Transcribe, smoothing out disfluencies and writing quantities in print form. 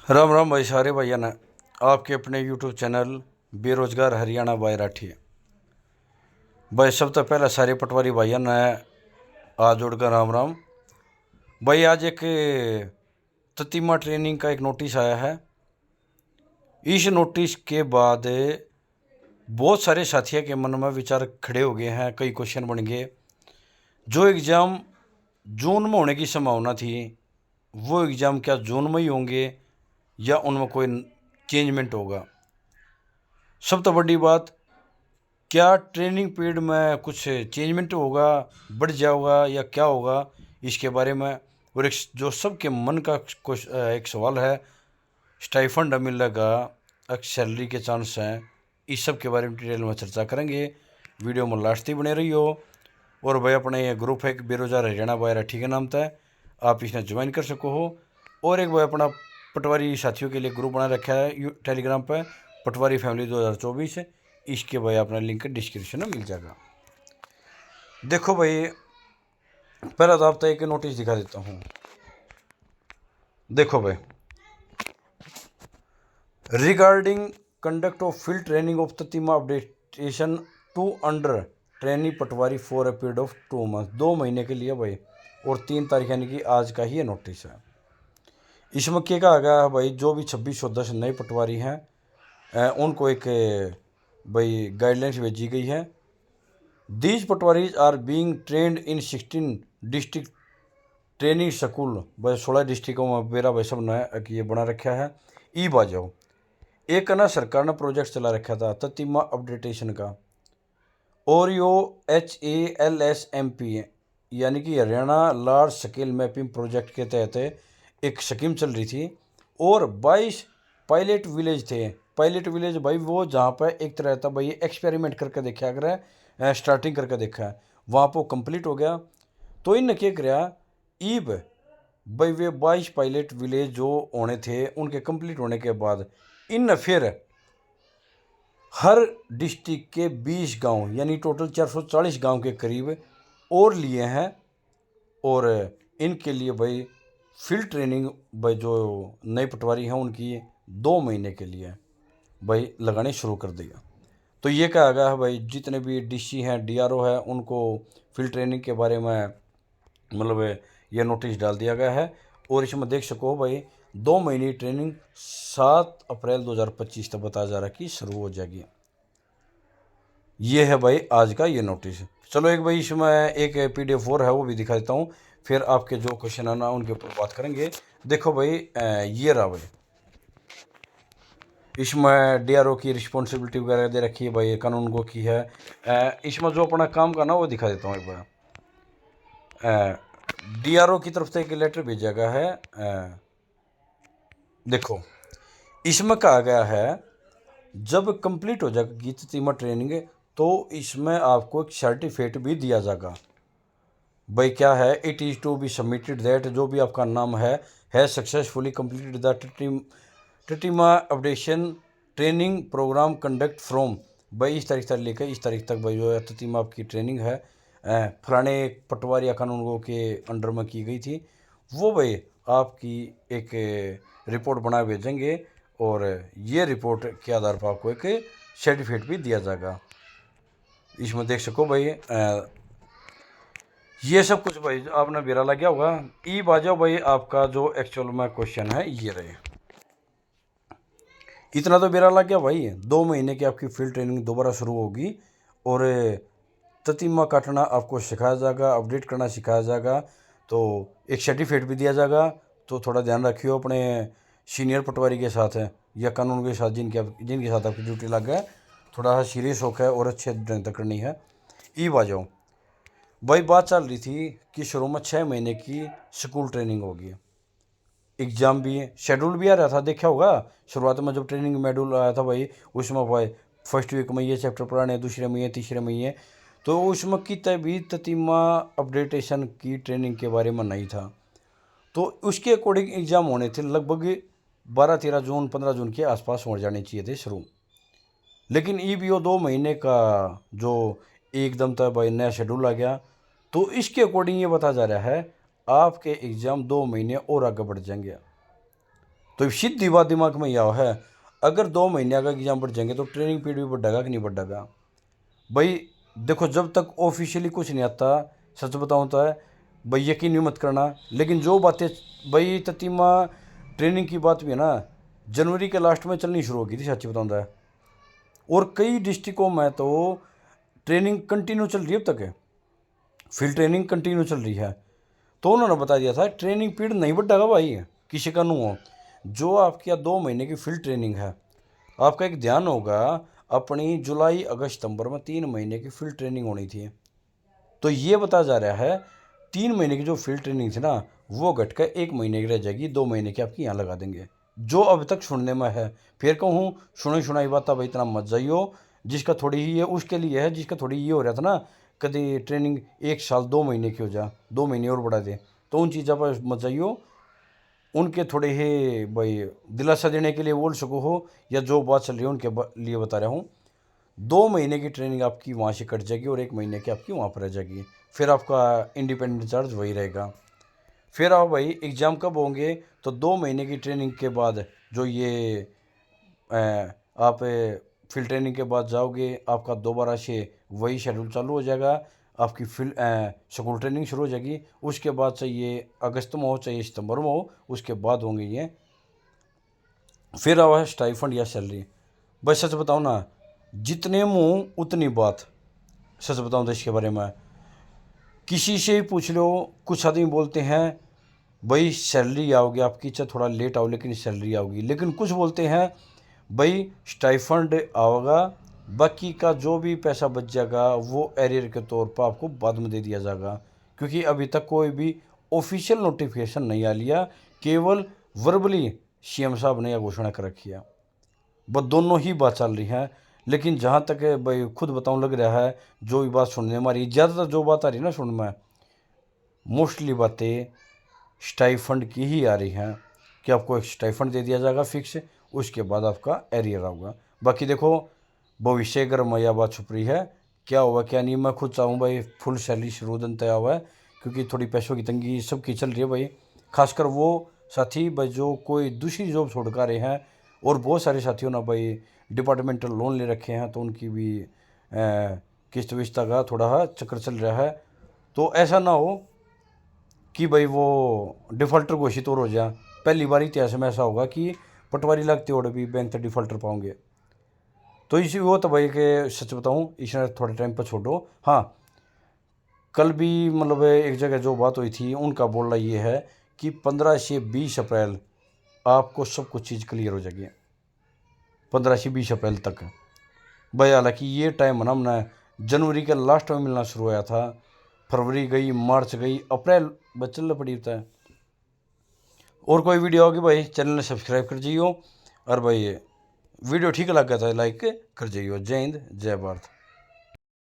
राम राम भाई सारे भैया ने आपके अपने यूट्यूब चैनल बेरोजगार हरियाणा बाय राठी। भाई सब तो पहले सारे पटवारी भैया ने आज जोड़कर राम राम। भाई आज एक ततीमा ट्रेनिंग का एक नोटिस आया है। इस नोटिस के बाद बहुत सारे साथियों के मन में विचार खड़े हो गए हैं, कई क्वेश्चन बन गए। जो एग्ज़ाम जून में होने की संभावना थी वो एग्ज़ाम क्या जून में ही होंगे या उनमें कोई चेंजमेंट होगा। सब तो बड़ी बात, क्या ट्रेनिंग पीरियड में कुछ चेंजमेंट होगा, बढ़ जाएगा या क्या होगा, इसके बारे में। और एक जो सबके मन का एक सवाल है, स्टाइफंड मिलेगा, सैलरी के चांस हैं, इस सब के बारे में डिटेल में चर्चा करेंगे। वीडियो में लास्ट तक बने रही हो। और भाई अपने ये ग्रुप है एक बेरोजगार हरियाणा बाय राठी के नाम था, आप इसने ज्वाइन कर सको हो। और एक भाई अपना पटवारी साथियों के लिए ग्रुप बना रखा है टेलीग्राम पर, पटवारी फैमिली 2024। इसके भाई अपना लिंक डिस्क्रिप्शन में मिल जाएगा। देखो भाई, पहला तो आपको एक नोटिस दिखा देता हूँ। देखो भाई, regarding conduct of field training of ततीमा updatation to under training patwari for a period of 2 month, 2 महीने के लिए भाई। और 3 तारीख यानी कि आज का ही ये नोटिस है। इसमें क्या कहा गया है भाई, जो भी 2610 नए पटवारी हैं उनको एक भाई गाइडलाइंस भेजी गई है। These patwaris are being trained in 16 district training school. भाई 16 डिस्ट्रिक्टों में मेरा भाई सब ने ये बना रखा है। ई बाजाओ एक ना सरकार ने प्रोजेक्ट चला रखा था ततीमा अपडेटेशन का, और यो HALSMP यानी कि Haryana large scale mapping project के तहत एक स्कीम चल रही थी। और 22 पायलट विलेज थे। पायलट विलेज भाई वो जहाँ पर एक तरह था भाई एक्सपेरिमेंट करके देखा अगर स्टार्टिंग करके देखा है, वहाँ पर कंप्लीट हो गया। तो इन क्या कराया ईब भाई, वे 22 पायलट विलेज जो होने थे उनके कंप्लीट होने के बाद इन फिर हर डिस्ट्रिक्ट के 20 गांव यानी टोटल 440 गांव के करीब और लिए हैं। और इनके लिए भाई फील्ड ट्रेनिंग भाई जो नए पटवारी हैं उनकी 2 महीने के लिए भाई लगाने शुरू कर दिया। तो ये कहा गया है भाई, जितने भी DC हैं, DRO है, उनको फील्ड ट्रेनिंग के बारे में मतलब ये नोटिस डाल दिया गया है। और इसमें देख सको भाई 2 महीने ट्रेनिंग 7 अप्रैल 2025 तक बताया जा रहा है कि शुरू हो जाएगी। ये है भाई आज का ये नोटिस। चलो एक भाई इसमें एक PDF और है वो भी दिखा देता हूँ, फिर आपके जो क्वेश्चन है ना उनके ऊपर बात करेंगे। देखो भाई ये रहा भाई, इसमें DRO की रिस्पॉन्सिबिलिटी वगैरह दे रखी है भाई, कानून को की है। इसमें जो अपना काम करना वो दिखा देता हूँ एक बार। DRO की तरफ से एक लेटर भेजा गया है। देखो इसमें कहा गया है जब कंप्लीट हो जाएगी ततीमा ट्रेनिंग तो इसमें आपको एक सर्टिफिकेट भी दिया जाएगा। भाई क्या है, it is to be submitted that, जो भी आपका नाम है सक्सेसफुली कंप्लीटेड द ततीमा updation training program conduct from, भाई इस तारीख तक लेकर इस तारीख तक भाई जो है ततीमा आपकी ट्रेनिंग है फलाने पटवारी या कानूनगो के अंडर में की गई थी। वो भाई आपकी एक रिपोर्ट बना भेजेंगे और ये रिपोर्ट के आधार पर आपको एक सर्टिफिकेट भी दिया जाएगा। इसमें देख सको भाई ये सब कुछ भाई आपने बेरा लग गया होगा। ई बाजो भाई आपका जो एक्चुअल में क्वेश्चन है ये रहे, इतना तो बेरा लग गया भाई। 2 महीने की आपकी फील्ड ट्रेनिंग दोबारा शुरू होगी और ततीमा काटना आपको सिखाया जाएगा, अपडेट करना सिखाया जाएगा, तो एक सर्टिफिकेट भी दिया जाएगा। तो थोड़ा ध्यान रखियो अपने सीनियर पटवारी के साथ है या कानून के साथ जिनके साथ आपकी ड्यूटी लग गया, थोड़ा सा सीरियस होकर है और अच्छे ढंग तक करनी है। ई बाजो भाई बात चल रही थी कि शुरू में 6 महीने की स्कूल ट्रेनिंग होगी, एग्ज़ाम भी है, शेड्यूल भी आ रहा था, देखा होगा शुरुआत में जब ट्रेनिंग मेड्यूल आया था भाई, उसमें भाई फर्स्ट वीक में ये चैप्टर पढ़ाने, दूसरे में ये, तीसरे में ये। तो उसमें कितने भी ततीमा अपडेटेशन की ट्रेनिंग के बारे में नहीं था। तो उसके अकॉर्डिंग एग्ज़ाम होने थे लगभग 12-13 जून 15 जून के आसपास हो जाने चाहिए थे शुरू। लेकिन ई भी वो 2 महीने का जो एकदम था भाई नया शेड्यूल आ गया। तो इसके अकॉर्डिंग ये बताया जा रहा है आपके एग्ज़ाम 2 महीने और आगे बढ़ जाएंगे। तो सीधी बात दिमाग में यह है, अगर 2 महीने का एग्जाम बढ़ जाएंगे तो ट्रेनिंग पीरियड भी बढ़ेगा कि नहीं बढ़ेगा। भाई देखो, जब तक ऑफिशियली कुछ नहीं आता, सच बताऊँ तो है भाई, यकीन नहीं मत करना। लेकिन जो बातें भाई ततीमा ट्रेनिंग की बात भी है ना, जनवरी के लास्ट में चलनी शुरू हो गई थी, सच बताऊँ तो है। और कई डिस्ट्रिक्टों में तो ट्रेनिंग कंटिन्यू चल रही है अब तक है, फील्ड ट्रेनिंग कंटिन्यू चल रही है। तो उन्होंने बता दिया था ट्रेनिंग पीरियड नहीं बढ़ागा भाई, किसी का नहीं हो। जो आपकी 2 महीने की फील्ड ट्रेनिंग है, आपका एक ध्यान होगा, अपनी जुलाई अगस्त सितंबर में 3 महीने की फील्ड ट्रेनिंग होनी थी। तो ये बताया जा रहा है 3 महीने की जो फील्ड ट्रेनिंग थी ना, वो घटकर 1 महीने की रह जाएगी, 2 महीने की आपकी यहाँ लगा देंगे, जो अब तक सुनने में है। फिर कहूँ, सुनी सुनाई बात भाई इतना मत जाइयो, जिसका थोड़ी ही है उसके लिए है, जिसका थोड़ी ये हो रहा था ना, कभी ट्रेनिंग 1 साल 2 महीने की हो जा, 2 महीने और बढ़ा दे, तो उन चीज़ों पर मत जाइयो। उनके थोड़े ही भाई दिलासा देने के लिए बोल सको हो, या जो बात चल रही है उनके लिए बता रहा हूँ। 2 महीने की ट्रेनिंग आपकी वहाँ से कट जाएगी और 1 महीने की आपकी वहाँ पर रह जाएगी। फिर आपका इंडिपेंडेंट चार्ज वही रहेगा। फिर आप भाई एग्ज़ाम कब होंगे, तो 2 महीने की ट्रेनिंग के बाद जो ये आप फील्ड ट्रेनिंग के बाद जाओगे, आपका दोबारा से वही शेड्यूल चालू हो जाएगा, आपकी फील्ड स्कूल ट्रेनिंग शुरू हो जाएगी। उसके बाद चाहिए अगस्त में हो चाहिए सितंबर में हो, उसके बाद होंगे ये। फिर आवा है स्टाइफंड या सैलरी। बस सच बताओ ना, जितने मुंह उतनी बात। सच बताऊं तो इसके बारे में किसी से ही पूछ लो, कुछ आदमी बोलते हैं भाई सैलरी आओगी आपकी, चाहे थोड़ा लेट आओ लेकिन सैलरी आओगी। लेकिन कुछ बोलते हैं भाई स्टाइफंड आओगा, बाकी का जो भी पैसा बच जाएगा वो एरियर के तौर पर आपको बाद में दे दिया जाएगा। क्योंकि अभी तक कोई भी ऑफिशियल नोटिफिकेशन नहीं आ लिया, केवल वर्बली सीएम साहब ने यह घोषणा कर रखी है। बस दोनों ही बात चल रही है। लेकिन जहाँ तक है भाई खुद बताऊँ, लग रहा है जो भी बात सुनने में आ रही, ज़्यादातर जो बात आ रही है ना सुन में, मोस्टली बातें स्टाइफंड की ही आ रही हैं, कि आपको एक स्टाइफंड दे दिया जाएगा फिक्स, उसके बाद आपका एरियर होगा। बाकी देखो, भविष्य गर्म या बात छुप रही है, क्या हुआ क्या नहीं। मैं खुद चाहूँ भाई फुल सैलरी शुरू दिन तय हुआ है, क्योंकि थोड़ी पैसों की तंगी सबकी चल रही है भाई। खासकर वो साथी भाई जो कोई दूसरी जॉब छोड़ कर रहे हैं, और बहुत सारे साथियों ने भाई डिपार्टमेंटल लोन ले रखे हैं, तो उनकी भी किस्त विस्ता का थोड़ा चक्कर चल रहा है। तो ऐसा ना हो कि भाई वो डिफ़ॉल्टर घोषित और हो जाए। पहली बार इतिहास में ऐसा होगा कि पटवारी लगते और भी बैंक तक डिफ़ॉल्टर पाओगे। तो इसी वो तो भाई के सच बताऊँ, इसने थोड़े टाइम पर छोड़ो। हाँ, कल भी मतलब एक जगह जो बात हुई थी, उनका बोलना ये है कि 15 से 20 अप्रैल आपको सब कुछ चीज़ क्लियर हो जाएगी, 15 से 20 अप्रैल तक। भाई हालांकि ये टाइम ना हमने जनवरी के लास्ट में मिलना शुरू हुआ था, फरवरी गई, मार्च गई, अप्रैल बस चलना पड़ी होता है। और कोई वीडियो होगी भाई चैनल ने सब्सक्राइब कर जाइयो, और भाई वीडियो ठीक लगा था लाइक कर जाइयो। जय हिंद जय भारत।